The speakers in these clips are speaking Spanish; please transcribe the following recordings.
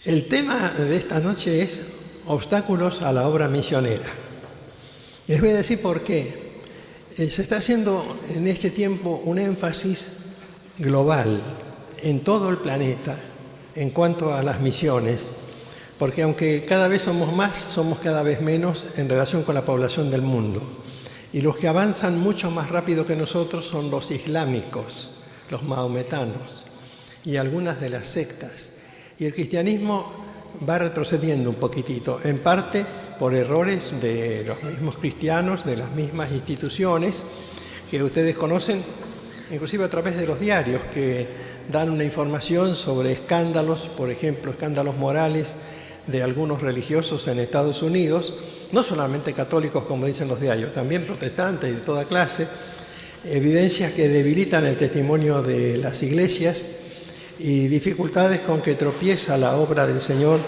El tema de esta noche es obstáculos a la obra misionera. Les voy a decir por qué. Se está haciendo en este tiempo un énfasis global en todo el planeta en cuanto a las misiones, porque aunque cada vez somos más, somos cada vez menos en relación con la población del mundo. Y los que avanzan mucho más rápido que nosotros son los islámicos, los maometanos y algunas de las sectas. Y el cristianismo va retrocediendo un poquitito, en parte por errores de los mismos cristianos, de las mismas instituciones que ustedes conocen, inclusive a través de los diarios que dan una información sobre escándalos, por ejemplo, escándalos morales de algunos religiosos en Estados Unidos, no solamente católicos como dicen los diarios, también protestantes y de toda clase, evidencias que debilitan el testimonio de las iglesias y dificultades con que tropieza la obra del Señor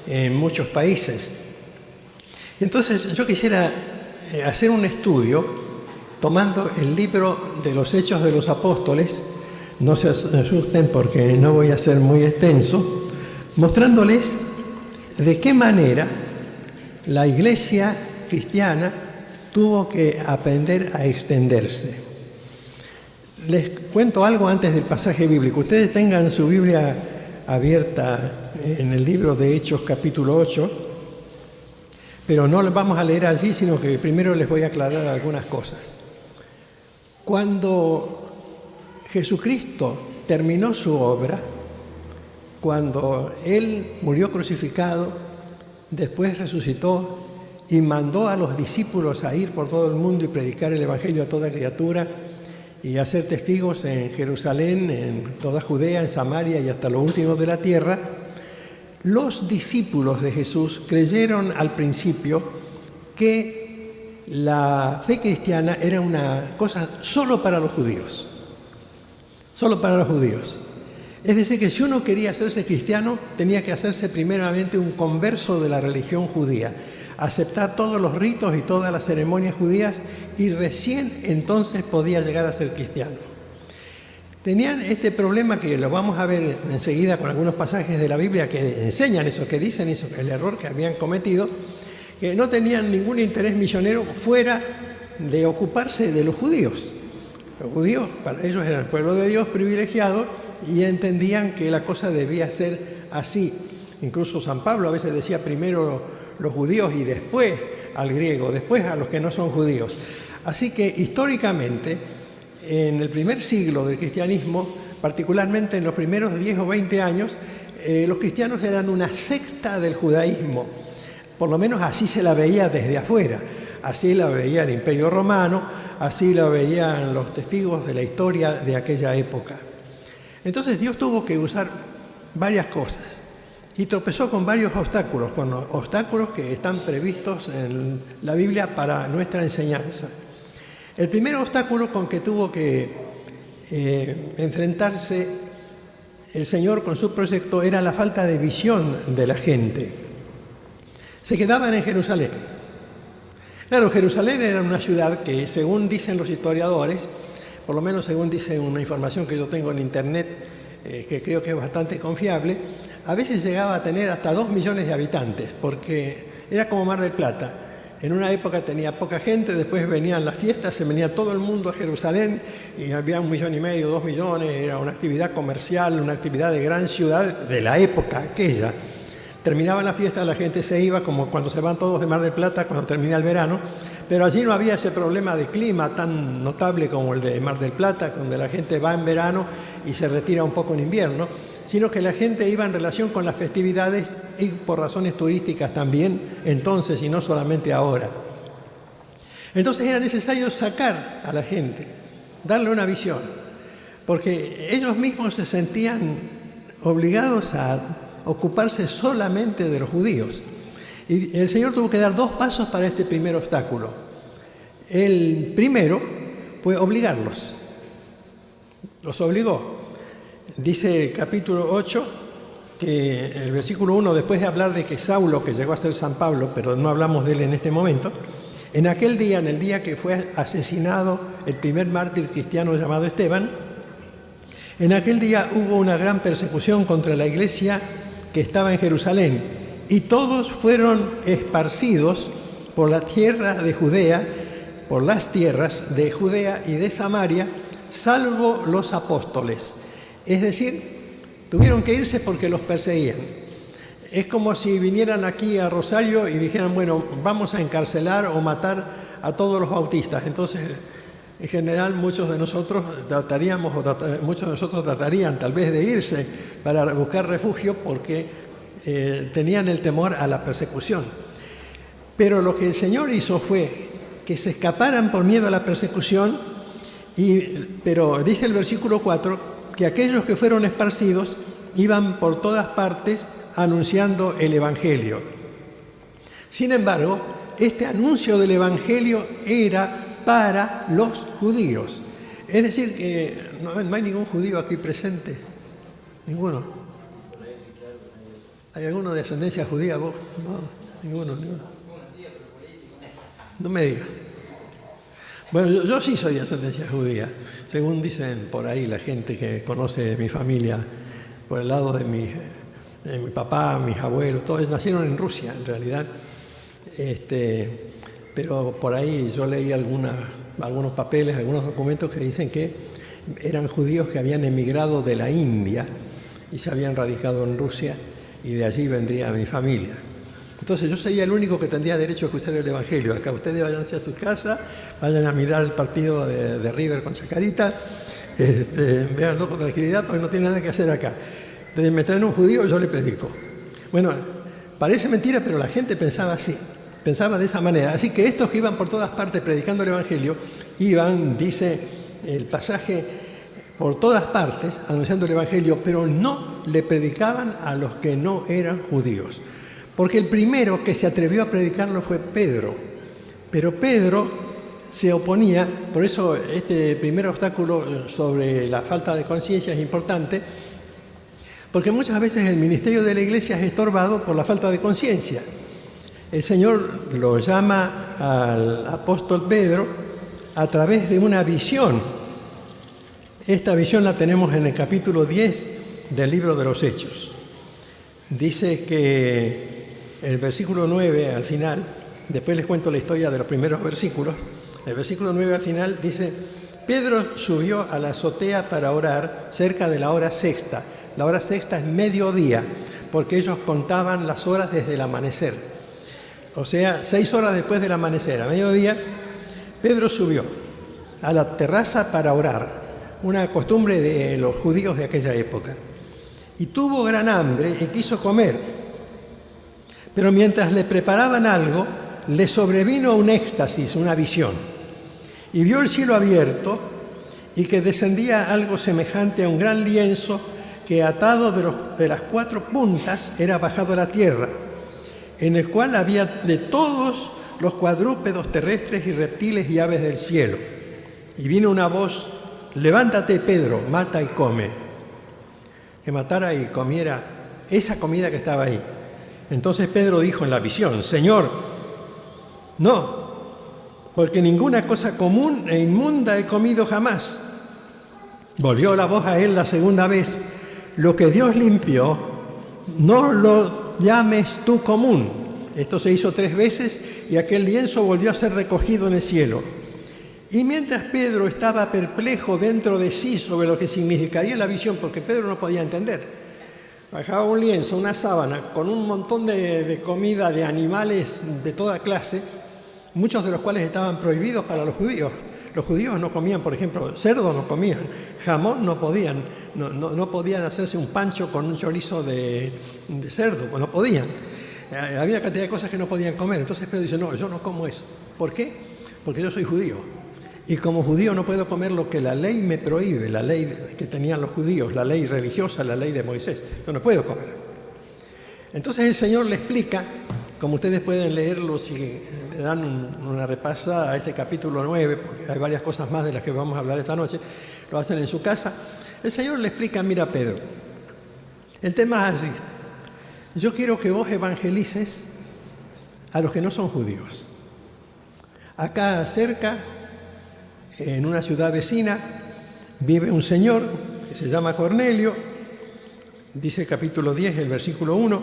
en muchos países. Entonces yo quisiera hacer un estudio tomando el libro de los Hechos de los Apóstoles, no se asusten porque no voy a ser muy extenso, mostrándoles de qué manera la iglesia cristiana tuvo que aprender a extenderse. Les cuento algo antes del pasaje bíblico. Ustedes tengan su Biblia abierta en el libro de Hechos capítulo 8, pero no lo vamos a leer allí, sino que primero les voy a aclarar algunas cosas. Cuando Jesucristo terminó su obra, cuando Él murió crucificado, después resucitó y mandó a los discípulos a ir por todo el mundo y predicar el Evangelio a toda criatura y a ser testigos en Jerusalén, en toda Judea, en Samaria y hasta lo último de la tierra, los discípulos de Jesús creyeron al principio que la fe cristiana era una cosa solo para los judíos. Solo para los judíos. Es decir, que si uno quería hacerse cristiano, tenía que hacerse primeramente un converso de la religión judía, aceptar todos los ritos y todas las ceremonias judías y recién entonces podía llegar a ser cristiano. Tenían este problema que lo vamos a ver enseguida con algunos pasajes de la Biblia que enseñan eso, que dicen eso, el error que habían cometido, que no tenían ningún interés misionero fuera de ocuparse de los judíos. Los judíos, para ellos eran el pueblo de Dios privilegiado y entendían que la cosa debía ser así. Incluso San Pablo a veces decía primero los judíos y después al griego, después a los que no son judíos. Así que históricamente, en el primer siglo del cristianismo, particularmente en los primeros 10 o 20 años, los cristianos eran una secta del judaísmo. Por lo menos así se la veía desde afuera. Así la veía el Imperio Romano, así la veían los testigos de la historia de aquella época. Entonces Dios tuvo que usar varias cosas y tropezó con varios obstáculos, con los obstáculos que están previstos en la Biblia para nuestra enseñanza. El primer obstáculo con que tuvo que enfrentarse el Señor con su proyecto era la falta de visión de la gente. Se quedaban en Jerusalén. Claro, Jerusalén era una ciudad que, según dicen los historiadores, por lo menos según dice una información que yo tengo en internet, que creo que es bastante confiable, a veces llegaba a tener hasta 2 millones de habitantes, porque era como Mar del Plata. En una época tenía poca gente, después venían las fiestas, se venía todo el mundo a Jerusalén y había 1,5 millones, 2 millones, era una actividad comercial, una actividad de gran ciudad de la época aquella. Terminaba la fiesta, la gente se iba, como cuando se van todos de Mar del Plata, cuando termina el verano, pero allí no había ese problema de clima tan notable como el de Mar del Plata, donde la gente va en verano y se retira un poco en invierno, sino que la gente iba en relación con las festividades y por razones turísticas también, entonces y no solamente ahora. Entonces era necesario sacar a la gente, darle una visión, porque ellos mismos se sentían obligados a ocuparse solamente de los judíos. Y el Señor tuvo que dar 2 pasos para este primer obstáculo. El primero fue obligarlos. Los obligó. Dice el capítulo 8, que el versículo 1, después de hablar de que Saulo, que llegó a ser San Pablo, pero no hablamos de él en este momento, en aquel día, en el día que fue asesinado el primer mártir cristiano llamado Esteban, en aquel día hubo una gran persecución contra la iglesia que estaba en Jerusalén, y todos fueron esparcidos por la tierra de Judea, por las tierras de Judea y de Samaria, salvo los apóstoles. Es decir, tuvieron que irse porque los perseguían. Es como si vinieran aquí a Rosario y dijeran, bueno, vamos a encarcelar o matar a todos los bautistas. Entonces, en general, muchos de nosotros tratarían tal vez de irse para buscar refugio porque tenían el temor a la persecución. Pero lo que el Señor hizo fue que se escaparan por miedo a la persecución, pero dice el versículo 4 que aquellos que fueron esparcidos iban por todas partes anunciando el Evangelio. Sin embargo, este anuncio del Evangelio era para los judíos. Es decir, que no hay ningún judío aquí presente. Ninguno. ¿Hay alguno de ascendencia judía vos? No, ninguno. No me digas. Bueno, yo sí soy de ascendencia judía, según dicen por ahí la gente que conoce mi familia, por el lado de mi papá, mis abuelos, todos nacieron en Rusia en realidad. Pero por ahí yo leí algunos papeles, algunos documentos que dicen que eran judíos que habían emigrado de la India y se habían radicado en Rusia, y de allí vendría mi familia. Entonces yo sería el único que tendría derecho a escuchar el Evangelio. Acá ustedes váyanse a su casa, vayan a mirar el partido de River con Chacarita, véanlo con tranquilidad porque no tiene nada que hacer acá. Entonces me traen un judío y yo le predico. Bueno, parece mentira, pero la gente pensaba así. Pensaba de esa manera. Así que estos que iban por todas partes predicando el Evangelio, iban, dice el pasaje, por todas partes anunciando el Evangelio, pero no le predicaban a los que no eran judíos. Porque el primero que se atrevió a predicarlo fue Pedro. Pero Pedro se oponía, por eso este primer obstáculo sobre la falta de conciencia es importante, porque muchas veces el ministerio de la Iglesia es estorbado por la falta de conciencia. El Señor lo llama al apóstol Pedro a través de una visión. Esta visión la tenemos en el capítulo 10 del libro de los Hechos. Dice que el versículo 9 al final, después les cuento la historia de los primeros versículos, el versículo 9 al final dice: Pedro subió a la azotea para orar cerca de la hora sexta. La hora sexta es mediodía, porque ellos contaban las horas desde el amanecer. O sea, 6 horas después del amanecer, a mediodía, Pedro subió a la terraza para orar, una costumbre de los judíos de aquella época. Y tuvo gran hambre y quiso comer. Pero mientras le preparaban algo, le sobrevino un éxtasis, una visión. Y vio el cielo abierto y que descendía algo semejante a un gran lienzo que, atado de las 4 puntas, era bajado a la tierra, en el cual había de todos los cuadrúpedos terrestres y reptiles y aves del cielo. Y vino una voz: levántate, Pedro, mata y come. Que matara y comiera esa comida que estaba ahí. Entonces Pedro dijo en la visión: Señor, no, porque ninguna cosa común e inmunda he comido jamás. Volvió la voz a él la segunda vez: lo que Dios limpió, no lo llames tú común. Esto se hizo 3 veces y aquel lienzo volvió a ser recogido en el cielo. Y mientras Pedro estaba perplejo dentro de sí sobre lo que significaría la visión, porque Pedro no podía entender, bajaba un lienzo, una sábana, con un montón de comida de animales de toda clase, muchos de los cuales estaban prohibidos para los judíos. Los judíos no comían, por ejemplo, cerdo no comían, jamón no podían, no podían hacerse un pancho con un chorizo de cerdo, pues no podían. Había una cantidad de cosas que no podían comer. Entonces Pedro dice: no, yo no como eso. ¿Por qué? Porque yo soy judío. Y como judío no puedo comer lo que la ley me prohíbe, la ley que tenían los judíos, la ley religiosa, la ley de Moisés. Yo no puedo comer. Entonces el Señor le explica, como ustedes pueden leerlo si le dan una repasada a este capítulo 9, porque hay varias cosas más de las que vamos a hablar esta noche, lo hacen en su casa. El Señor le explica: mira, Pedro, el tema es así. Yo quiero que vos evangelices a los que no son judíos. Acá cerca, en una ciudad vecina, vive un señor que se llama Cornelio, dice el capítulo 10, el versículo 1,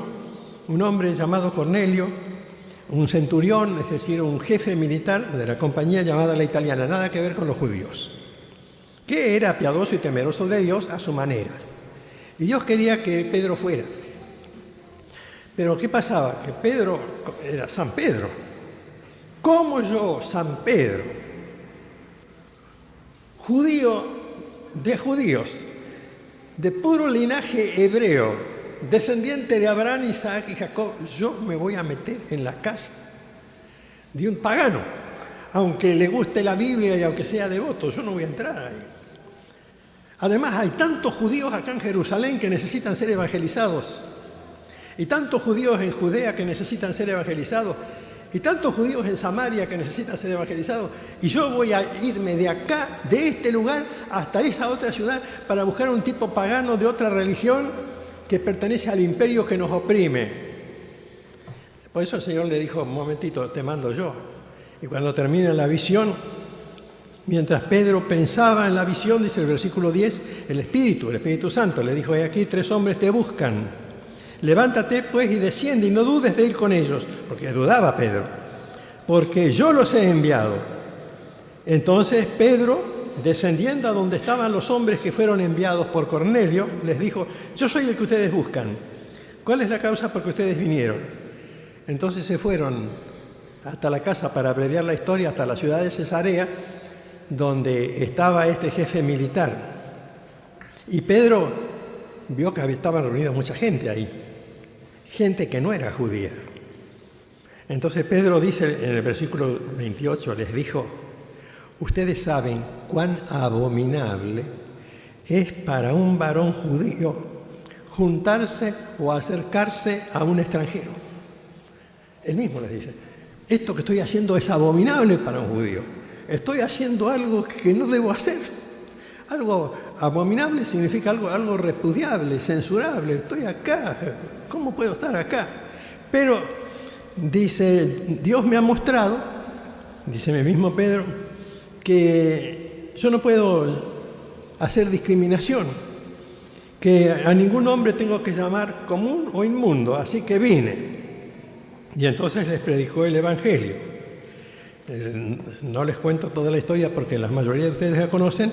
un hombre llamado Cornelio, un centurión, es decir, un jefe militar de la compañía llamada La Italiana, nada que ver con los judíos, que era piadoso y temeroso de Dios a su manera. Y Dios quería que Pedro fuera. Pero ¿qué pasaba? Que Pedro era San Pedro. ¿Cómo yo, San Pedro, judío de judíos, de puro linaje hebreo, descendiente de Abraham, Isaac y Jacob, yo me voy a meter en la casa de un pagano? Aunque le guste la Biblia y aunque sea devoto, yo no voy a entrar ahí. Además, hay tantos judíos acá en Jerusalén que necesitan ser evangelizados, y tantos judíos en Judea que necesitan ser evangelizados, y tantos judíos en Samaria que necesitan ser evangelizados, y yo voy a irme de acá, de este lugar, hasta esa otra ciudad para buscar un tipo pagano de otra religión que pertenece al imperio que nos oprime. Por eso el Señor le dijo, un momentito, te mando yo. Y cuando termina la visión, mientras Pedro pensaba en la visión, dice el versículo 10, el Espíritu Santo le dijo, he aquí 3 hombres te buscan. Levántate pues y desciende y no dudes de ir con ellos, porque dudaba Pedro, porque yo los he enviado. Entonces Pedro, descendiendo a donde estaban los hombres que fueron enviados por Cornelio, les dijo, yo soy el que ustedes buscan. ¿Cuál es la causa por que ustedes vinieron? Entonces se fueron hasta la casa, para abreviar la historia, hasta la ciudad de Cesarea, donde estaba este jefe militar. Y Pedro vio que estaba reunida mucha gente ahí, gente que no era judía. Entonces Pedro dice en el versículo 28, les dijo, ustedes saben cuán abominable es para un varón judío juntarse o acercarse a un extranjero. Él mismo les dice, esto que estoy haciendo es abominable para un judío. Estoy haciendo algo que no debo hacer. Algo abominable significa algo repudiable, censurable. Estoy acá. ¿Cómo puedo estar acá? Pero, dice, Dios me ha mostrado, dice el mismo Pedro, que yo no puedo hacer discriminación, que a ningún hombre tengo que llamar común o inmundo, así que vine. Y entonces les predicó el Evangelio. No les cuento toda la historia porque la mayoría de ustedes la conocen,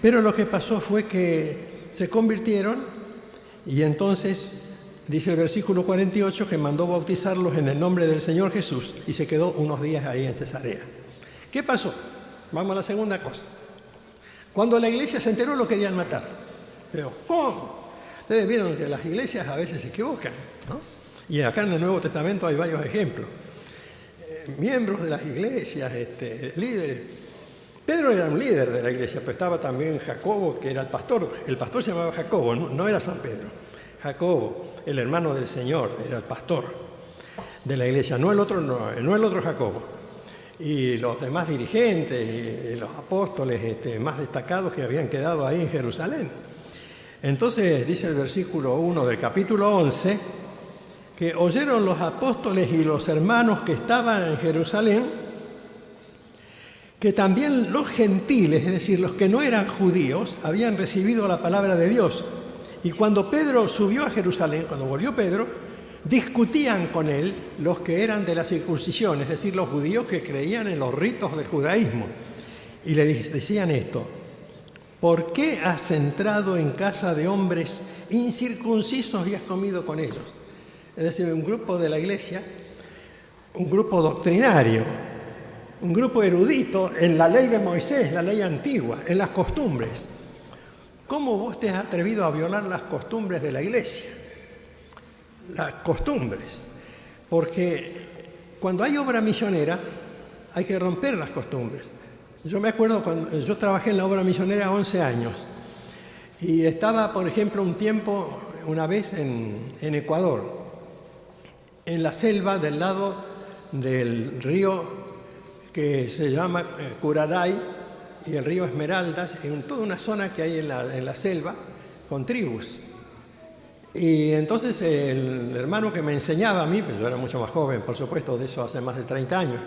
pero lo que pasó fue que se convirtieron y entonces, dice el versículo 48, que mandó bautizarlos en el nombre del Señor Jesús y se quedó unos días ahí en Cesarea. ¿Qué pasó? Vamos a la segunda cosa. Cuando la iglesia se enteró lo querían matar. Pero, ¿cómo? Ustedes vieron que las iglesias a veces se equivocan, ¿no? Y acá en el Nuevo Testamento hay varios ejemplos. Miembros de las iglesias, líderes. Pedro era un líder de la iglesia, pero estaba también Jacobo, que era el pastor. El pastor se llamaba Jacobo, no era San Pedro. Jacobo, el hermano del Señor, era el pastor de la iglesia, no el otro Jacobo. Y los demás dirigentes y los apóstoles más destacados que habían quedado ahí en Jerusalén. Entonces dice el versículo 1 del capítulo 11, que oyeron los apóstoles y los hermanos que estaban en Jerusalén, que también los gentiles, es decir, los que no eran judíos, habían recibido la palabra de Dios. Y cuando Pedro subió a Jerusalén, cuando volvió Pedro, discutían con él los que eran de la circuncisión, es decir, los judíos que creían en los ritos del judaísmo. Y le decían esto, ¿por qué has entrado en casa de hombres incircuncisos y has comido con ellos? Es decir, un grupo de la iglesia, un grupo doctrinario, un grupo erudito en la ley de Moisés, la ley antigua, en las costumbres. ¿Cómo vos te has atrevido a violar las costumbres de la iglesia? Las costumbres. Porque cuando hay obra misionera hay que romper las costumbres. Yo me acuerdo cuando yo trabajé en la obra misionera 11 años y estaba, por ejemplo, un tiempo, una vez en Ecuador, en la selva del lado del río que se llama Curaray y el río Esmeraldas, en toda una zona que hay en la selva con tribus. Y entonces el hermano que me enseñaba a mí, pues yo era mucho más joven, por supuesto, de eso hace más de 30 años,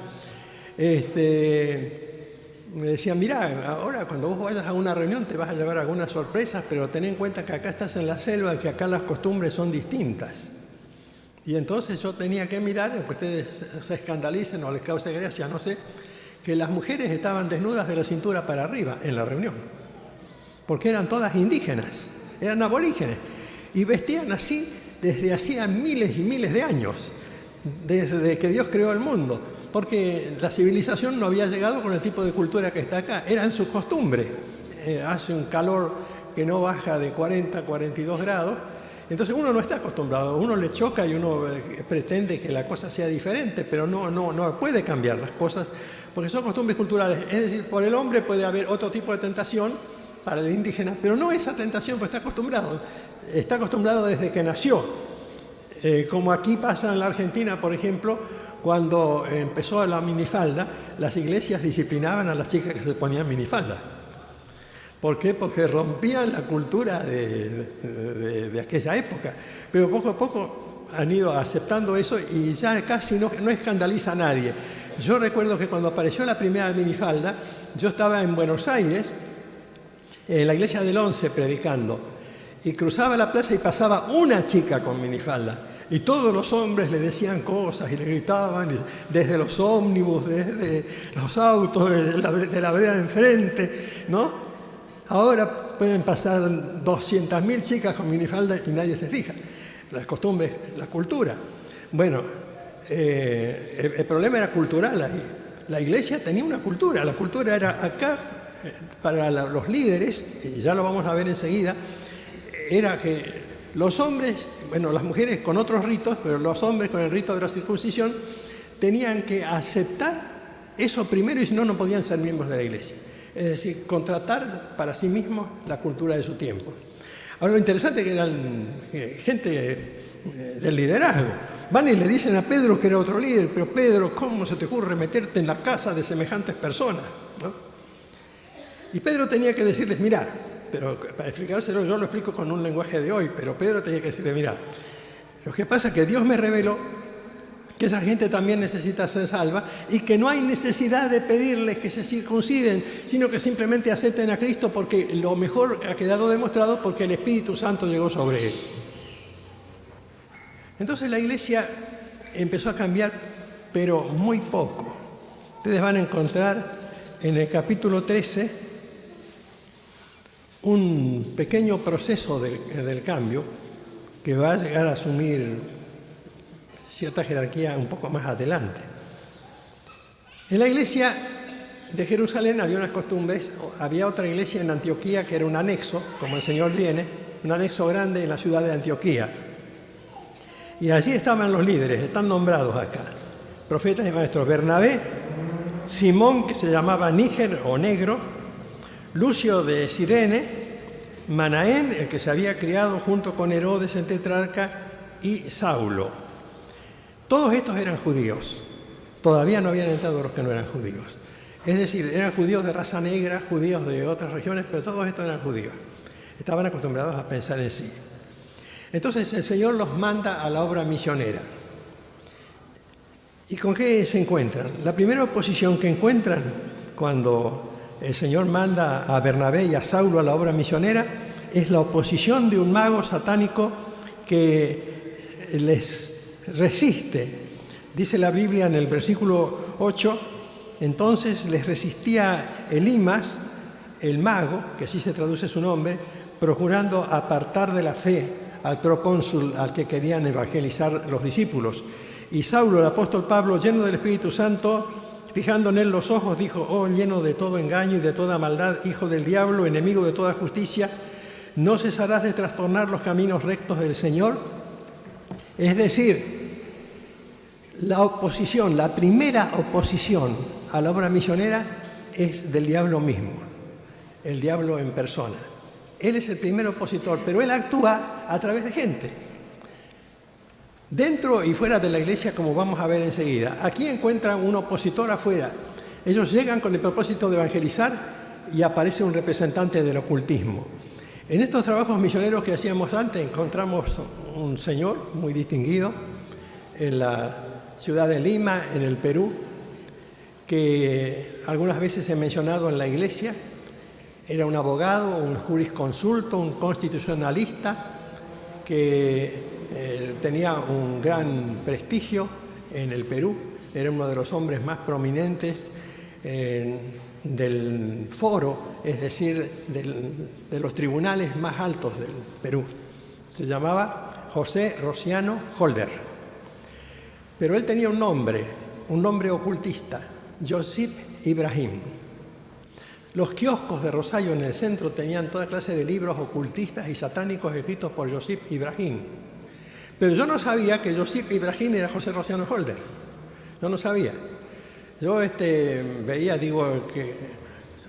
me decían, mirá, ahora cuando vos vayas a una reunión te vas a llevar algunas sorpresas, pero ten en cuenta que acá estás en la selva y que acá las costumbres son distintas. Y entonces yo tenía que mirar, que ustedes se escandalicen o les cause gracia, no sé, que las mujeres estaban desnudas de la cintura para arriba en la reunión, porque eran todas indígenas, eran aborígenes, y vestían así desde hacía miles y miles de años, desde que Dios creó el mundo, porque la civilización no había llegado con el tipo de cultura que está acá, era en su costumbre. Hace un calor que no baja de 40 a 42 grados, entonces uno no está acostumbrado, uno le choca y uno pretende que la cosa sea diferente, pero no puede cambiar las cosas, porque son costumbres culturales. Es decir, por el hombre puede haber otro tipo de tentación para el indígena, pero no esa tentación, pues está acostumbrado desde que nació. Como aquí pasa en la Argentina, por ejemplo, cuando empezó la minifalda, las iglesias disciplinaban a las chicas que se ponían minifalda. ¿Por qué? Porque rompían la cultura de aquella época. Pero poco a poco han ido aceptando eso y ya casi no escandaliza a nadie. Yo recuerdo que cuando apareció la primera minifalda, yo estaba en Buenos Aires, en la iglesia del Once, predicando, y cruzaba la plaza y pasaba una chica con minifalda. Y todos los hombres le decían cosas y le gritaban desde los ómnibus, desde los autos, de la vereda de enfrente, ¿no? Ahora pueden pasar 200.000 chicas con minifalda y nadie se fija. Las costumbres, la cultura. Bueno, el problema era cultural ahí. La iglesia tenía una cultura. La cultura era acá, para los líderes, y ya lo vamos a ver enseguida, era que los hombres, bueno, las mujeres con otros ritos, pero los hombres con el rito de la circuncisión, tenían que aceptar eso primero y si no, no podían ser miembros de la iglesia. Es decir, contratar para sí mismos la cultura de su tiempo. Ahora, lo interesante es que eran gente del liderazgo. Van y le dicen a Pedro que era otro líder, pero Pedro, ¿cómo se te ocurre meterte en la casa de semejantes personas? ¿No? Y Pedro tenía que decirles, mirá, pero para explicárselo yo lo explico con un lenguaje de hoy, pero Pedro tenía que decirle, mirá, lo que pasa es que Dios me reveló que esa gente también necesita ser salva y que no hay necesidad de pedirles que se circunciden, sino que simplemente acepten a Cristo porque lo mejor ha quedado demostrado porque el Espíritu Santo llegó sobre él. Entonces la iglesia empezó a cambiar, pero muy poco. Ustedes van a encontrar en el capítulo 13 un pequeño proceso del cambio que va a llegar a asumir cierta jerarquía un poco más adelante. En la iglesia de Jerusalén había unas costumbres, había otra iglesia en Antioquía que era un anexo, como el Señor viene, un anexo grande en la ciudad de Antioquía. Y allí estaban los líderes, están nombrados acá, profetas y maestros: Bernabé, Simón, que se llamaba Níger o Negro, Lucio de Cirene, Manaén, el que se había criado junto con Herodes el tetrarca, y Saulo. Todos estos eran judíos. Todavía no habían entrado los que no eran judíos. Es decir, eran judíos de raza negra, judíos de otras regiones, pero todos estos eran judíos. Estaban acostumbrados a pensar en sí. Entonces el Señor los manda a la obra misionera. ¿Y con qué se encuentran? La primera oposición que encuentran cuando el Señor manda a Bernabé y a Saulo a la obra misionera es la oposición de un mago satánico que les resiste. Dice la Biblia en el versículo 8, entonces les resistía Elimas, el mago, que así se traduce su nombre, procurando apartar de la fe al procónsul al que querían evangelizar los discípulos. Y Saulo, el apóstol Pablo, lleno del Espíritu Santo, fijando en él los ojos, dijo: oh, lleno de todo engaño y de toda maldad, hijo del diablo, enemigo de toda justicia, ¿no cesarás de trastornar los caminos rectos del Señor? Es decir, la oposición, la primera oposición a la obra misionera es del diablo mismo, el diablo en persona. Él es el primer opositor, pero él actúa a través de gente, dentro y fuera de la iglesia, como vamos a ver enseguida. Aquí encuentran un opositor afuera. Ellos llegan con el propósito de evangelizar y aparece un representante del ocultismo. En estos trabajos misioneros que hacíamos antes encontramos un señor muy distinguido en la ciudad de Lima, en el Perú, que algunas veces he mencionado en la Iglesia. Era un abogado, un jurisconsulto, un constitucionalista que tenía un gran prestigio en el Perú. Era uno de los hombres más prominentes del foro, es decir, de los tribunales más altos del Perú. Se llamaba José Rociano Holder. Pero él tenía un nombre ocultista, Josip Ibrahim. Los kioscos de Rosario en el centro tenían toda clase de libros ocultistas y satánicos escritos por Josip Ibrahim. Pero yo no sabía que Josip Ibrahim era José Rociano Holder. Yo no sabía. Yo veía, digo, que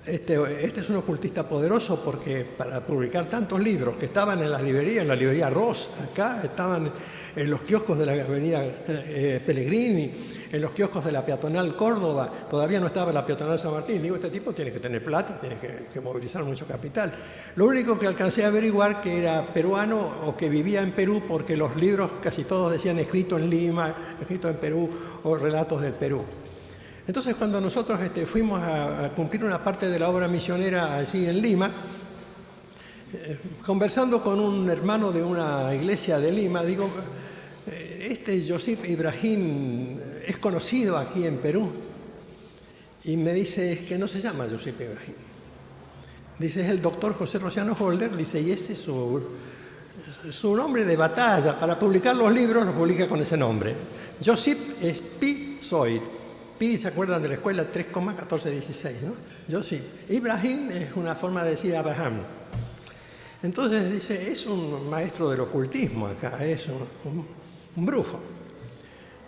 este es un ocultista poderoso porque para publicar tantos libros que estaban en la librería Ross, acá, estaban en los kioscos de la avenida Pellegrini, en los kioscos de la peatonal Córdoba, todavía no estaba la peatonal San Martín. Digo, este tipo tiene que tener plata, tiene que movilizar mucho capital. Lo único que alcancé a averiguar que era peruano o que vivía en Perú, porque los libros casi todos decían escrito en Lima, escrito en Perú o relatos del Perú. Entonces, cuando nosotros fuimos a cumplir una parte de la obra misionera allí en Lima, conversando con un hermano de una iglesia de Lima, digo, este Josip Ibrahim es conocido aquí en Perú. Y me dice, es que no se llama Josip Ibrahim. Dice, es el doctor José Rociano Holder, dice, y ese es su nombre de batalla. Para publicar los libros, los publica con ese nombre. Josip es Pi Zoid. Pi, ¿se acuerdan de la escuela? 3,1416, ¿no? Josip. Ibrahim es una forma de decir Abraham. Entonces dice, es un maestro del ocultismo acá, es un brujo.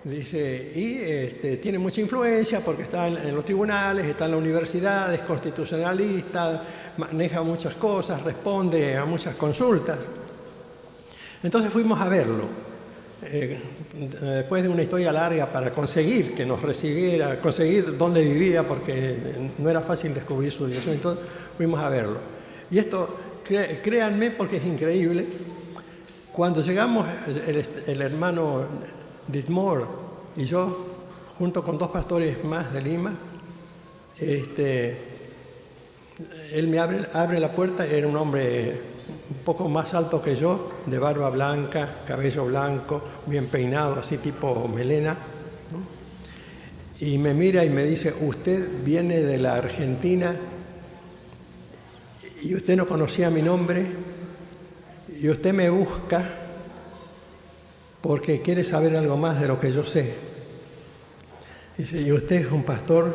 Dice, y tiene mucha influencia porque está en los tribunales, está en la universidad, es constitucionalista, maneja muchas cosas, responde a muchas consultas. Entonces fuimos a verlo. Después de una historia larga para conseguir que nos recibiera, conseguir dónde vivía, porque no era fácil descubrir su dirección, entonces fuimos a verlo. Y esto, créanme, porque es increíble, cuando llegamos, el hermano Ditmore y yo, junto con 2 pastores más de Lima, él me abre la puerta, era un hombre un poco más alto que yo, de barba blanca, cabello blanco, bien peinado, así tipo melena, ¿no? Y me mira y me dice, usted viene de la Argentina y usted no conocía mi nombre y usted me busca porque quiere saber algo más de lo que yo sé. Dice, y usted es un pastor,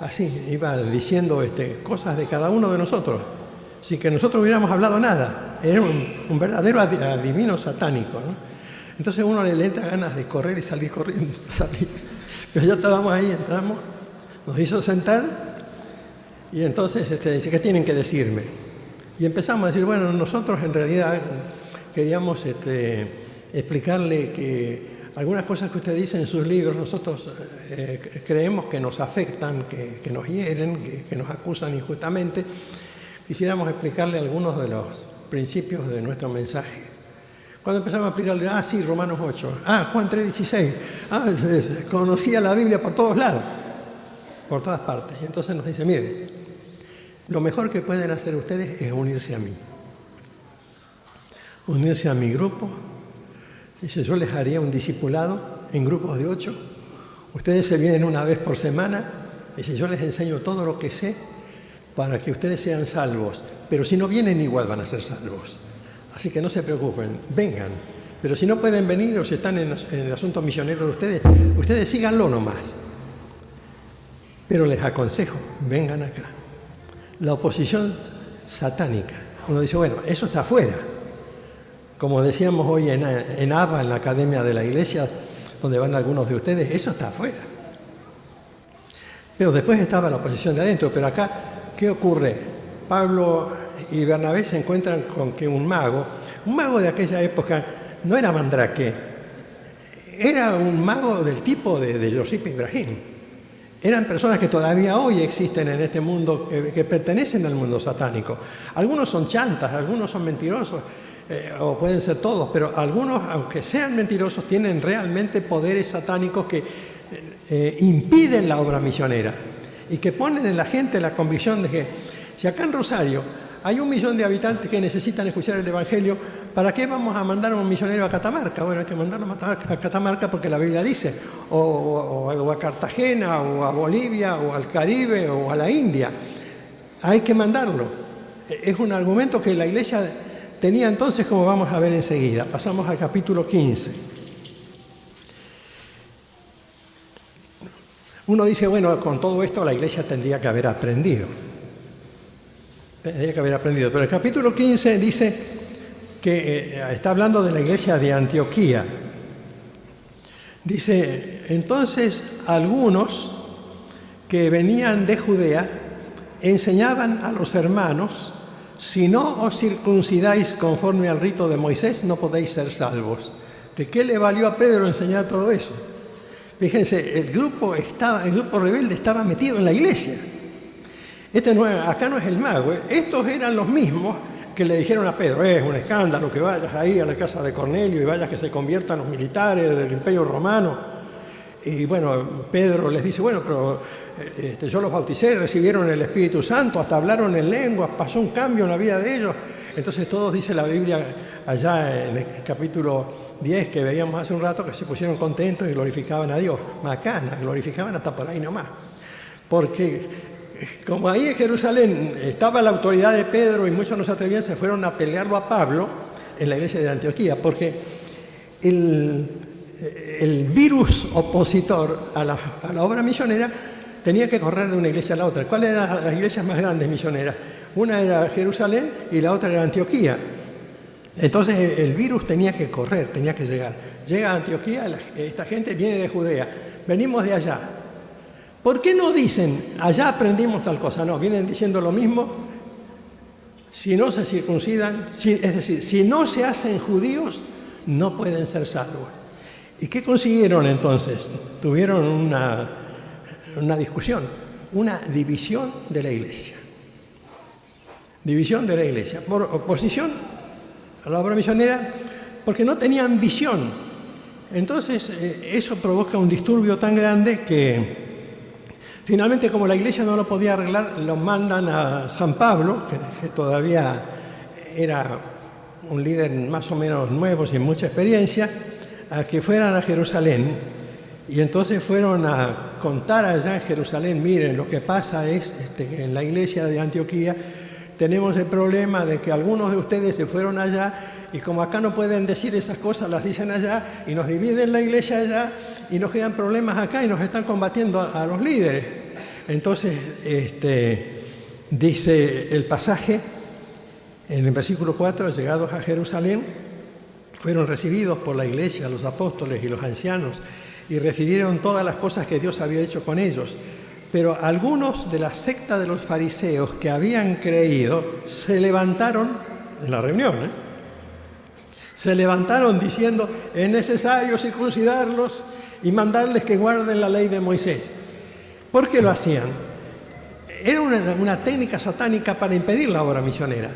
así, iba diciendo cosas de cada uno de nosotros, sin que nosotros hubiéramos hablado nada. Era un verdadero adivino satánico, ¿no? Entonces uno le entra ganas de correr y salir corriendo, salir. Pero ya estábamos ahí, entramos, nos hizo sentar y entonces dice, ¿qué tienen que decirme? Y empezamos a decir, bueno, nosotros en realidad queríamos explicarle que algunas cosas que usted dice en sus libros, nosotros creemos que nos afectan, que nos hieren, que nos acusan injustamente. Quisiéramos explicarle algunos de los principios de nuestro mensaje. Cuando empezamos a explicarle, sí, Romanos 8, Juan 3:16, conocía la Biblia por todos lados, por todas partes. Y entonces nos dice, miren, lo mejor que pueden hacer ustedes es unirse a mí. Unirse a mi grupo. Dice, yo les haría un discipulado en grupos de 8. Ustedes se vienen una vez por semana. Dice, yo les enseño todo lo que sé para que ustedes sean salvos. Pero si no vienen, igual van a ser salvos. Así que no se preocupen, vengan. Pero si no pueden venir o si están en el asunto misionero de ustedes síganlo nomás. Pero les aconsejo, vengan acá. La oposición satánica. Uno dice, bueno, eso está afuera. Como decíamos hoy en ABA, en la Academia de la Iglesia, donde van algunos de ustedes, eso está afuera. Pero después estaba la oposición de adentro. Pero acá, ¿qué ocurre? Pablo y Bernabé se encuentran con que un mago de aquella época no era Mandrake, era un mago del tipo de Josip Ibrahim. Eran personas que todavía hoy existen en este mundo, que pertenecen al mundo satánico. Algunos son chantas, algunos son mentirosos, o pueden ser todos, pero algunos, aunque sean mentirosos, tienen realmente poderes satánicos que impiden la obra misionera y que ponen en la gente la convicción de que si acá en Rosario hay 1 millón de habitantes que necesitan escuchar el Evangelio, ¿para qué vamos a mandar a un misionero a Catamarca? Bueno, hay que mandarlo a Catamarca porque la Biblia dice, o a Cartagena, o a Bolivia, o al Caribe, o a la India. Hay que mandarlo. Es un argumento que la Iglesia tenía entonces, como vamos a ver enseguida. Pasamos al capítulo 15. Uno dice, bueno, con todo esto la Iglesia tendría que haber aprendido. Pero el capítulo 15 dice que está hablando de la Iglesia de Antioquía. Dice, entonces algunos que venían de Judea enseñaban a los hermanos, si no os circuncidáis conforme al rito de Moisés, no podéis ser salvos. ¿De qué le valió a Pedro enseñar todo eso? Fíjense, el grupo rebelde estaba metido en la iglesia. Acá no es el mago, estos eran los mismos que le dijeron a Pedro, es un escándalo que vayas ahí a la casa de Cornelio y vayas que se conviertan los militares del Imperio Romano. Y bueno, Pedro les dice, bueno, pero yo los bauticé, recibieron el Espíritu Santo, hasta hablaron en lenguas, pasó un cambio en la vida de ellos. Entonces todos, dice la Biblia, allá en el capítulo 10 que veíamos hace un rato, que se pusieron contentos y glorificaban a Dios. Macana, glorificaban hasta por ahí nomás. Porque como ahí en Jerusalén estaba la autoridad de Pedro y muchos no se atrevían, se fueron a pelearlo a Pablo en la iglesia de Antioquía, porque el virus opositor a la obra misionera tenía que correr de una iglesia a la otra. ¿Cuáles eran las iglesias más grandes misioneras? Una era Jerusalén y la otra era Antioquía. Entonces el virus tenía que correr, tenía que llegar. Llega a Antioquía, esta gente viene de Judea, venimos de allá. ¿Por qué no dicen, allá aprendimos tal cosa? No, vienen diciendo lo mismo, si no se circuncidan, es decir, si no se hacen judíos, no pueden ser salvos. ¿Y qué consiguieron entonces? Tuvieron una discusión, una división de la iglesia. División de la iglesia, por oposición a la obra misionera, porque no tenían visión. Entonces, eso provoca un disturbio tan grande que finalmente, como la iglesia no lo podía arreglar, lo mandan a San Pablo, que todavía era un líder más o menos nuevo, sin mucha experiencia, a que fueran a Jerusalén. Y entonces fueron a contar allá en Jerusalén, miren, lo que pasa es que en la iglesia de Antioquía tenemos el problema de que algunos de ustedes se fueron allá y como acá no pueden decir esas cosas, las dicen allá y nos dividen la iglesia allá y nos crean problemas acá y nos están combatiendo a los líderes. Entonces, dice el pasaje en el versículo 4, llegados a Jerusalén, fueron recibidos por la iglesia, los apóstoles y los ancianos y refirieron todas las cosas que Dios había hecho con ellos. Pero algunos de la secta de los fariseos que habían creído se levantaron en la reunión, se levantaron diciendo, es necesario circuncidarlos y mandarles que guarden la ley de Moisés. ¿Por qué lo hacían? Era una técnica satánica para impedir la obra misionera.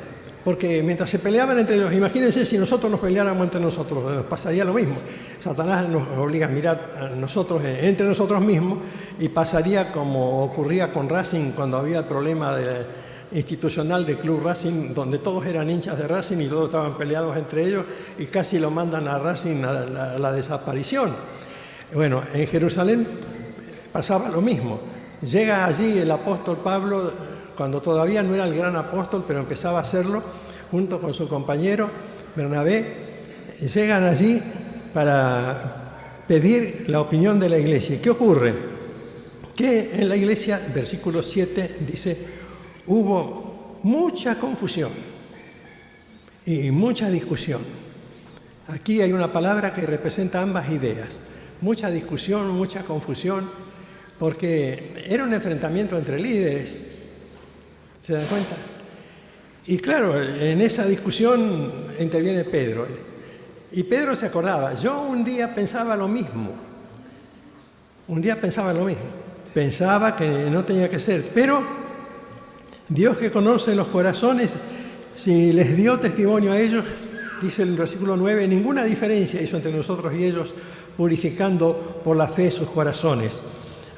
Porque mientras se peleaban entre ellos, imagínense si nosotros nos peleáramos entre nosotros, nos pasaría lo mismo. Satanás nos obliga a mirar a nosotros, entre nosotros mismos, y pasaría como ocurría con Racing cuando había el problema institucional del Club Racing, donde todos eran hinchas de Racing y todos estaban peleados entre ellos y casi lo mandan a Racing a la desaparición. Bueno, en Jerusalén pasaba lo mismo. Llega allí el apóstol Pablo, cuando todavía no era el gran apóstol, pero empezaba a serlo, junto con su compañero Bernabé, llegan allí para pedir la opinión de la iglesia. ¿Qué ocurre? Que en la iglesia, versículo 7, dice, hubo mucha confusión y mucha discusión. Aquí hay una palabra que representa ambas ideas. Mucha discusión, mucha confusión, porque era un enfrentamiento entre líderes. ¿Se dan cuenta? Y claro, en esa discusión interviene Pedro. Y Pedro se acordaba, yo un día pensaba lo mismo. Pensaba que no tenía que ser, pero Dios que conoce los corazones, si les dio testimonio a ellos, dice el versículo 9, ninguna diferencia hizo entre nosotros y ellos, purificando por la fe sus corazones.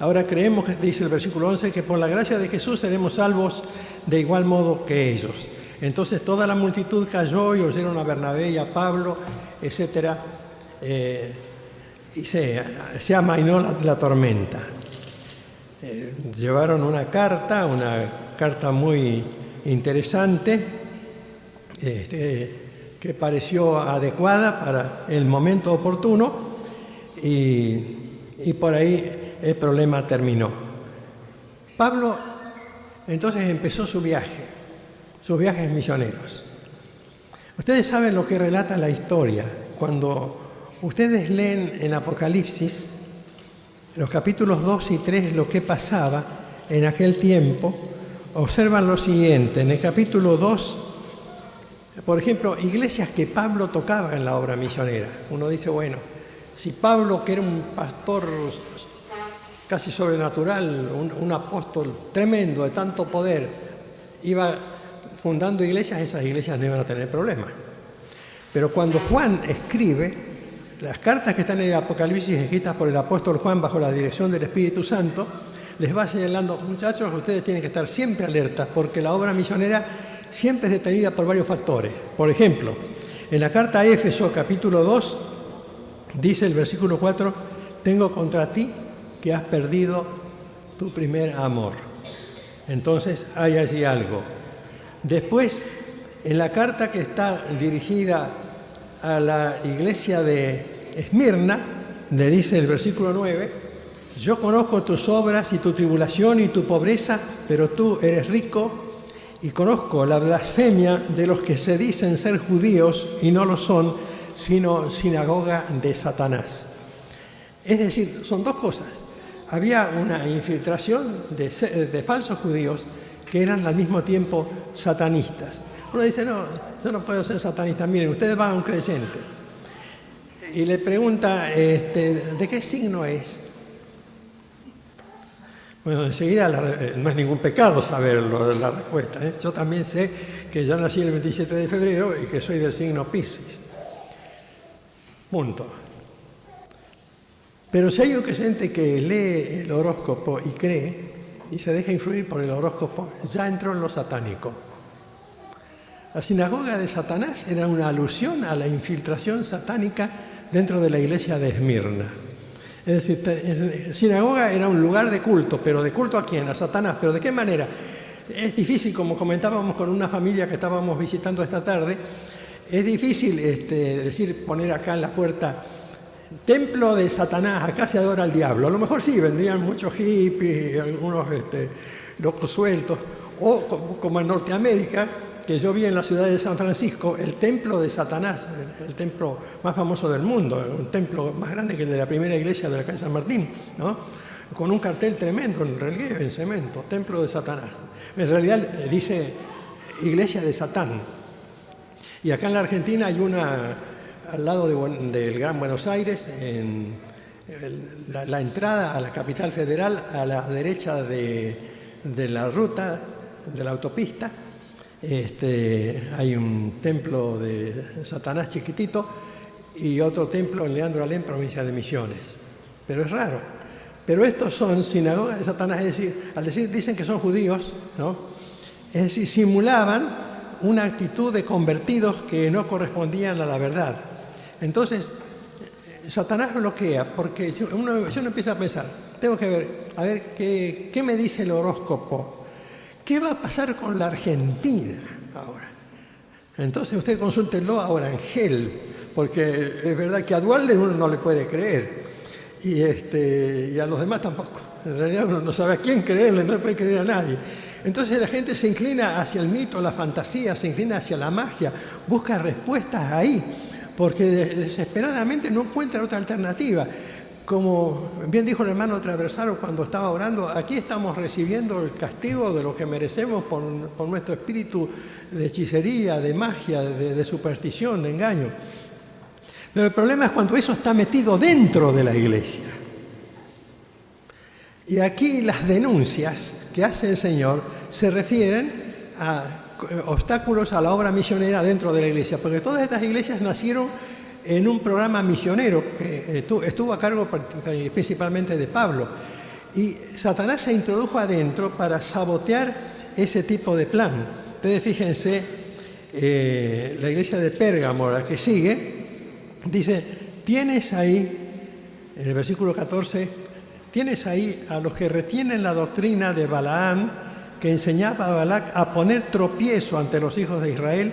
Ahora creemos, dice el versículo 11, que por la gracia de Jesús seremos salvos de igual modo que ellos. Entonces toda la multitud cayó y oyeron a Bernabé y a Pablo, etc. Y se amainó la tormenta. Llevaron una carta muy interesante, que pareció adecuada para el momento oportuno, y por ahí el problema terminó. Pablo entonces empezó sus viajes misioneros. Ustedes saben lo que relata la historia. Cuando ustedes leen en Apocalipsis, los capítulos 2 y 3, lo que pasaba en aquel tiempo, observan lo siguiente. En el capítulo 2, por ejemplo, iglesias que Pablo tocaba en la obra misionera. Uno dice, bueno, si Pablo, que era un pastor casi sobrenatural, un apóstol tremendo de tanto poder, iba fundando iglesias, esas iglesias no iban a tener problemas. Pero cuando Juan escribe, las cartas que están en el Apocalipsis escritas por el apóstol Juan bajo la dirección del Espíritu Santo, les va señalando, muchachos, ustedes tienen que estar siempre alertas porque la obra misionera siempre es detenida por varios factores. Por ejemplo, en la carta a Éfeso, capítulo 2, dice el versículo 4, tengo contra ti que has perdido tu primer amor. Entonces hay allí algo. Después, en la carta que está dirigida a la iglesia de Esmirna, le dice el versículo 9, yo conozco tus obras y tu tribulación y tu pobreza, pero tú eres rico, y conozco la blasfemia de los que se dicen ser judíos y no lo son, sino sinagoga de Satanás. Es decir, son dos cosas. Había una infiltración de falsos judíos que eran al mismo tiempo satanistas. Uno dice, no, yo no puedo ser satanista. Miren, ustedes van a un creyente y le pregunta, ¿de qué signo es? Bueno, enseguida no es ningún pecado saberlo, la respuesta. Yo también sé que yo nací el 27 de febrero y que soy del signo Piscis. Punto. Pero si hay un creyente que lee el horóscopo y cree y se deja influir por el horóscopo, ya entró en lo satánico. La sinagoga de Satanás era una alusión a la infiltración satánica dentro de la iglesia de Esmirna. Es decir, sinagoga era un lugar de culto, pero ¿de culto a quién? A Satanás. ¿Pero de qué manera? Es difícil, como comentábamos con una familia que estábamos visitando esta tarde, es difícil poner acá en la puerta templo de Satanás, acá se adora al diablo. A lo mejor sí, vendrían muchos hippies, algunos locos sueltos, o como en Norteamérica, que yo vi en la ciudad de San Francisco, el templo de Satanás, el templo más famoso del mundo, un templo más grande que el de la primera iglesia de la calle San Martín, ¿no? Con un cartel tremendo en relieve, en cemento, templo de Satanás. En realidad dice iglesia de Satán. Y acá en la Argentina hay una al lado del Gran Buenos Aires, en la entrada a la capital federal, a la derecha de la ruta, de la autopista, hay un templo de Satanás chiquitito y otro templo en Leandro Alem, provincia de Misiones. Pero es raro. Pero estos son sinagogas de Satanás, es decir, dicen que son judíos, ¿no? Es decir, simulaban una actitud de convertidos que no correspondían a la verdad. Entonces, Satanás bloquea, porque si uno empieza a pensar, tengo que ver, a ver, ¿qué me dice el horóscopo? ¿Qué va a pasar con la Argentina ahora? Entonces usted consúltelo a Orangel, porque es verdad que a Dualde uno no le puede creer, y a los demás tampoco. En realidad uno no sabe a quién creerle, no le puede creer a nadie. Entonces la gente se inclina hacia el mito, la fantasía, se inclina hacia la magia, busca respuestas ahí, porque desesperadamente no encuentra otra alternativa. Como bien dijo el hermano Traversaro cuando estaba orando, aquí estamos recibiendo el castigo de lo que merecemos por nuestro espíritu de hechicería, de magia, de superstición, de engaño. Pero el problema es cuando eso está metido dentro de la iglesia. Y aquí las denuncias que hace el Señor se refieren a obstáculos a la obra misionera dentro de la iglesia, porque todas estas iglesias nacieron en un programa misionero que estuvo a cargo principalmente de Pablo. Y Satanás se introdujo adentro para sabotear ese tipo de plan. Ustedes fíjense, la iglesia de Pérgamo, la que sigue, dice, tienes ahí, en el versículo 14, tienes ahí a los que retienen la doctrina de Balaam, que enseñaba a Balac a poner tropiezo ante los hijos de Israel,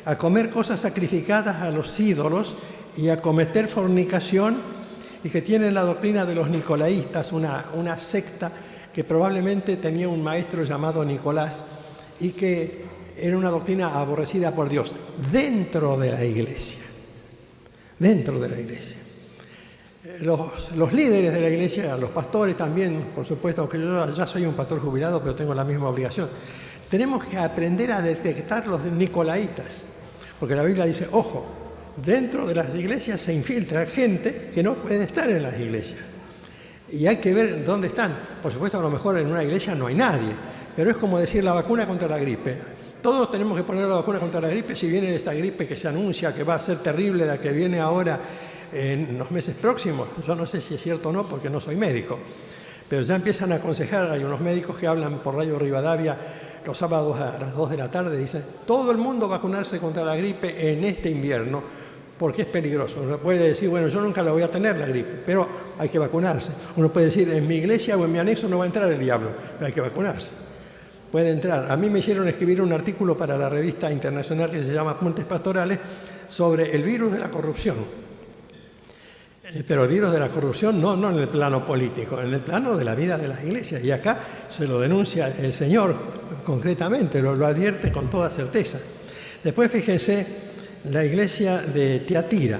a comer cosas sacrificadas a los ídolos y a cometer fornicación, y que tienen la doctrina de los nicolaítas, una secta que probablemente tenía un maestro llamado Nicolás y que era una doctrina aborrecida por Dios, dentro de la iglesia. Dentro de la iglesia. Los líderes de la iglesia, los pastores también, por supuesto, aunque yo ya soy un pastor jubilado, pero tengo la misma obligación, tenemos que aprender a detectar los nicolaitas, porque la Biblia dice, ojo, dentro de las iglesias se infiltra gente que no puede estar en las iglesias. Y hay que ver dónde están. Por supuesto, a lo mejor en una iglesia no hay nadie, pero es como decir la vacuna contra la gripe. Todos tenemos que poner la vacuna contra la gripe si viene esta gripe que se anuncia que va a ser terrible, la que viene ahora en los meses próximos. Yo no sé si es cierto o no porque no soy médico, pero ya empiezan a aconsejar, hay unos médicos que hablan por Radio Rivadavia los sábados a las 2 de la tarde, dicen, todo el mundo vacunarse contra la gripe en este invierno porque es peligroso. Uno puede decir, bueno, yo nunca la voy a tener la gripe, pero hay que vacunarse. Uno puede decir, en mi iglesia o en mi anexo no va a entrar el diablo, pero hay que vacunarse. Puede entrar. A mí me hicieron escribir un artículo para la revista internacional que se llama Apuntes Pastorales sobre el virus de la corrupción. Pero el virus de la corrupción no en el plano político, en el plano de la vida de las iglesias. Y acá se lo denuncia el Señor concretamente, lo advierte con toda certeza. Después fíjense la iglesia de Tiatira.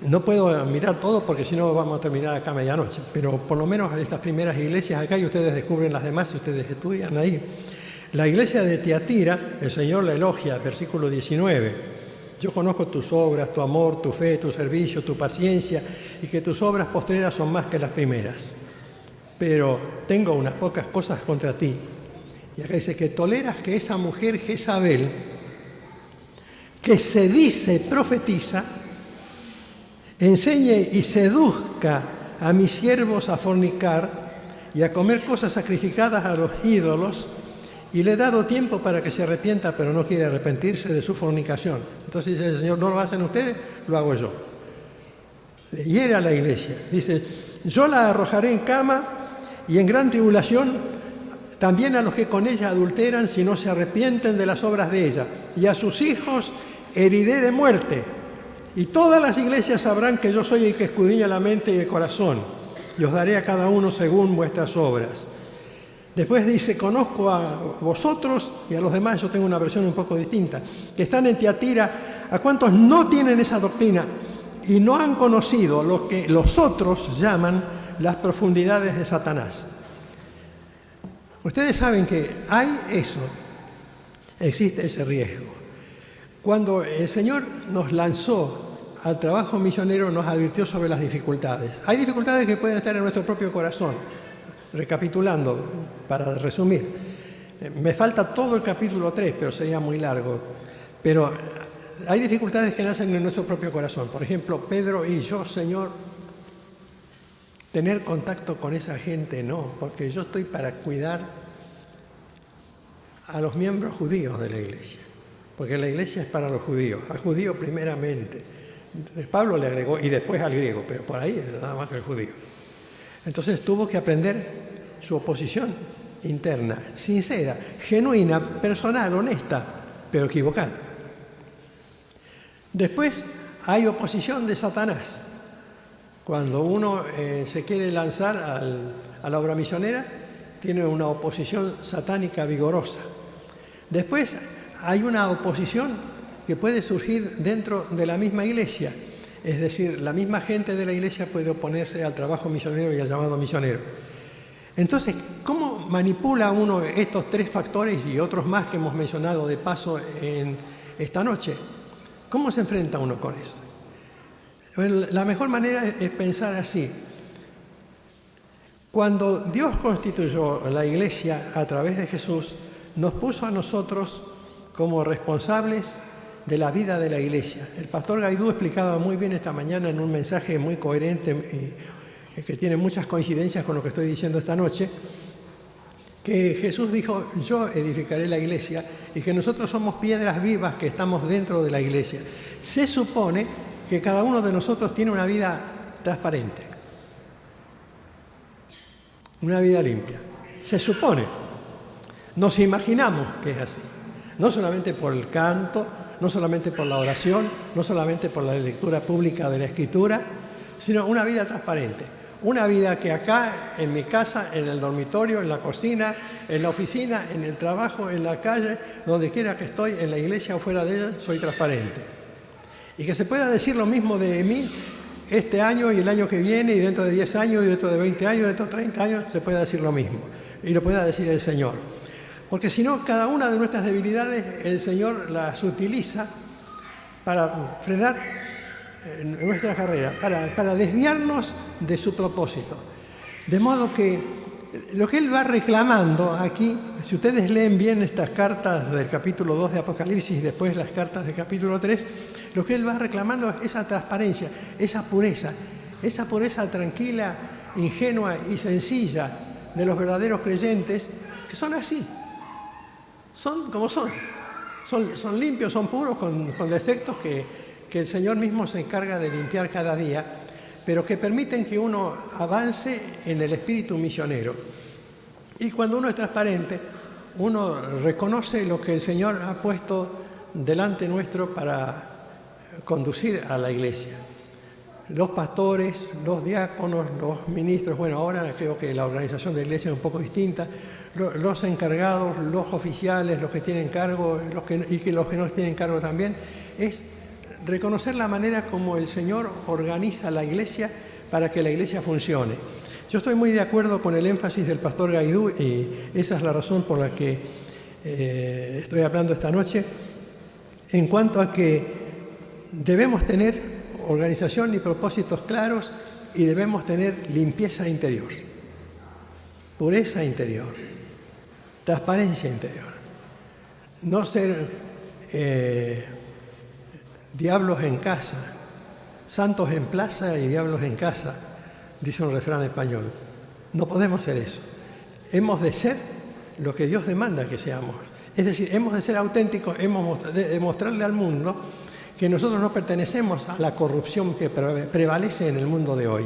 No puedo mirar todo porque si no vamos a terminar acá a medianoche, pero por lo menos estas primeras iglesias acá y ustedes descubren las demás si ustedes estudian ahí. La iglesia de Tiatira, el Señor la elogia, versículo 19. Yo conozco tus obras, tu amor, tu fe, tu servicio, tu paciencia, y que tus obras postreras son más que las primeras. Pero tengo unas pocas cosas contra ti. Y acá dice que toleras que esa mujer Jezabel, que se dice profetiza, enseñe y seduzca a mis siervos a fornicar y a comer cosas sacrificadas a los ídolos, y le he dado tiempo para que se arrepienta, pero no quiere arrepentirse de su fornicación. Entonces dice el Señor, no lo hacen ustedes, lo hago yo. Le hiere a la iglesia. Dice, yo la arrojaré en cama y en gran tribulación también a los que con ella adulteran si no se arrepienten de las obras de ella. Y a sus hijos heriré de muerte. Y todas las iglesias sabrán que yo soy el que escudriña la mente y el corazón. Y os daré a cada uno según vuestras obras. Después dice, conozco a vosotros y a los demás, yo tengo una versión un poco distinta, que están en Tiatira, a cuantos no tienen esa doctrina y no han conocido lo que los otros llaman las profundidades de Satanás. Ustedes saben que hay eso, existe ese riesgo. Cuando el Señor nos lanzó al trabajo misionero, nos advirtió sobre las dificultades. Hay dificultades que pueden estar en nuestro propio corazón. Recapitulando, para resumir, me falta todo el capítulo 3, pero sería muy largo. Pero hay dificultades que nacen en nuestro propio corazón. Por ejemplo, Pedro y yo, Señor, tener contacto con esa gente no, porque yo estoy para cuidar a los miembros judíos de la iglesia, porque la iglesia es para los judíos, al judío primeramente. Pablo le agregó, y después al griego, pero por ahí es nada más que el judío. Entonces tuvo que aprender su oposición interna, sincera, genuina, personal, honesta, pero equivocada. Después hay oposición de Satanás. Cuando uno se quiere lanzar a la obra misionera, tiene una oposición satánica vigorosa. Después hay una oposición que puede surgir dentro de la misma iglesia. Es decir, la misma gente de la iglesia puede oponerse al trabajo misionero y al llamado misionero. Entonces, ¿cómo manipula uno estos tres factores y otros más que hemos mencionado de paso en esta noche? ¿Cómo se enfrenta uno con eso? Bueno, la mejor manera es pensar así. Cuando Dios constituyó la iglesia a través de Jesús, nos puso a nosotros como responsables de la vida de la iglesia. El pastor Gaidú explicaba muy bien esta mañana en un mensaje muy coherente que tiene muchas coincidencias con lo que estoy diciendo esta noche, que Jesús dijo, yo edificaré la iglesia, y que nosotros somos piedras vivas que estamos dentro de la iglesia. Se supone que cada uno de nosotros tiene una vida transparente, una vida limpia. Se supone. Nos imaginamos que es así. No solamente por el canto, no solamente por la oración, no solamente por la lectura pública de la Escritura, sino una vida transparente. Una vida que acá, en mi casa, en el dormitorio, en la cocina, en la oficina, en el trabajo, en la calle, donde quiera que estoy, en la iglesia o fuera de ella, soy transparente. Y que se pueda decir lo mismo de mí este año y el año que viene, y dentro de 10 años, y dentro de 20 años, y dentro de 30 años, se pueda decir lo mismo. Y lo pueda decir el Señor. Porque si no, cada una de nuestras debilidades, el Señor las utiliza para frenar nuestra carrera, para desviarnos de su propósito. De modo que lo que Él va reclamando aquí, si ustedes leen bien estas cartas del capítulo 2 de Apocalipsis y después las cartas del capítulo 3, lo que Él va reclamando es esa transparencia, esa pureza tranquila, ingenua y sencilla de los verdaderos creyentes, que son así, son como son limpios, son puros, con defectos que el Señor mismo se encarga de limpiar cada día, pero que permiten que uno avance en el espíritu misionero. Y cuando uno es transparente, uno reconoce lo que el Señor ha puesto delante nuestro para conducir a la iglesia. Los pastores, los diáconos, los ministros, bueno, ahora creo que la organización de la iglesia es un poco distinta, los encargados, los oficiales, los que tienen cargo y los que no tienen cargo también, es reconocer la manera como el Señor organiza la iglesia para que la iglesia funcione. Yo estoy muy de acuerdo con el énfasis del pastor Gaidú, y esa es la razón por la que estoy hablando esta noche, en cuanto a que debemos tener organización y propósitos claros, y debemos tener limpieza interior, pureza interior, transparencia interior. No ser diablos en casa, santos en plaza y diablos en casa, dice un refrán español. No podemos ser eso. Hemos de ser lo que Dios demanda que seamos. Es decir, hemos de ser auténticos, hemos de demostrarle al mundo que nosotros no pertenecemos a la corrupción que prevalece en el mundo de hoy,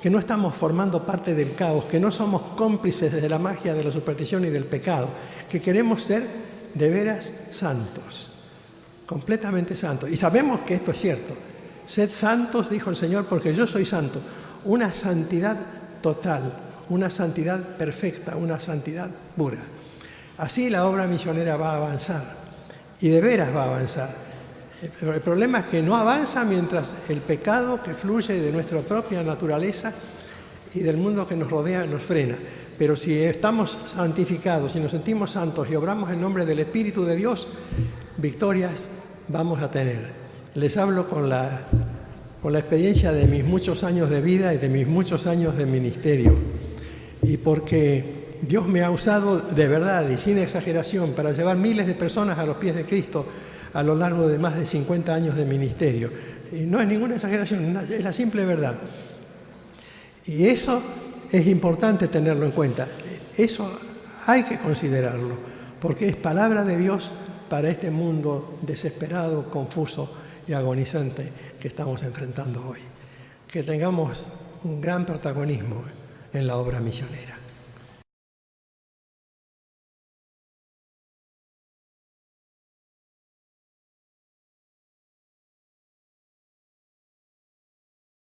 que no estamos formando parte del caos, que no somos cómplices de la magia de la superstición y del pecado, que queremos ser de veras santos, completamente santos. Y sabemos que esto es cierto. Sed santos, dijo el Señor, porque yo soy santo. Una santidad total, una santidad perfecta, una santidad pura. Así la obra misionera va a avanzar, y de veras va a avanzar. El problema es que no avanza mientras el pecado que fluye de nuestra propia naturaleza y del mundo que nos rodea nos frena. Pero si estamos santificados, si nos sentimos santos y obramos en nombre del Espíritu de Dios, victorias vamos a tener. Les hablo con la experiencia de mis muchos años de vida y de mis muchos años de ministerio. Y porque Dios me ha usado de verdad y sin exageración para llevar miles de personas a los pies de Cristo a lo largo de más de 50 años de ministerio. Y no es ninguna exageración, es la simple verdad. Y eso es importante tenerlo en cuenta. Eso hay que considerarlo, porque es palabra de Dios para este mundo desesperado, confuso y agonizante que estamos enfrentando hoy. Que tengamos un gran protagonismo en la obra misionera.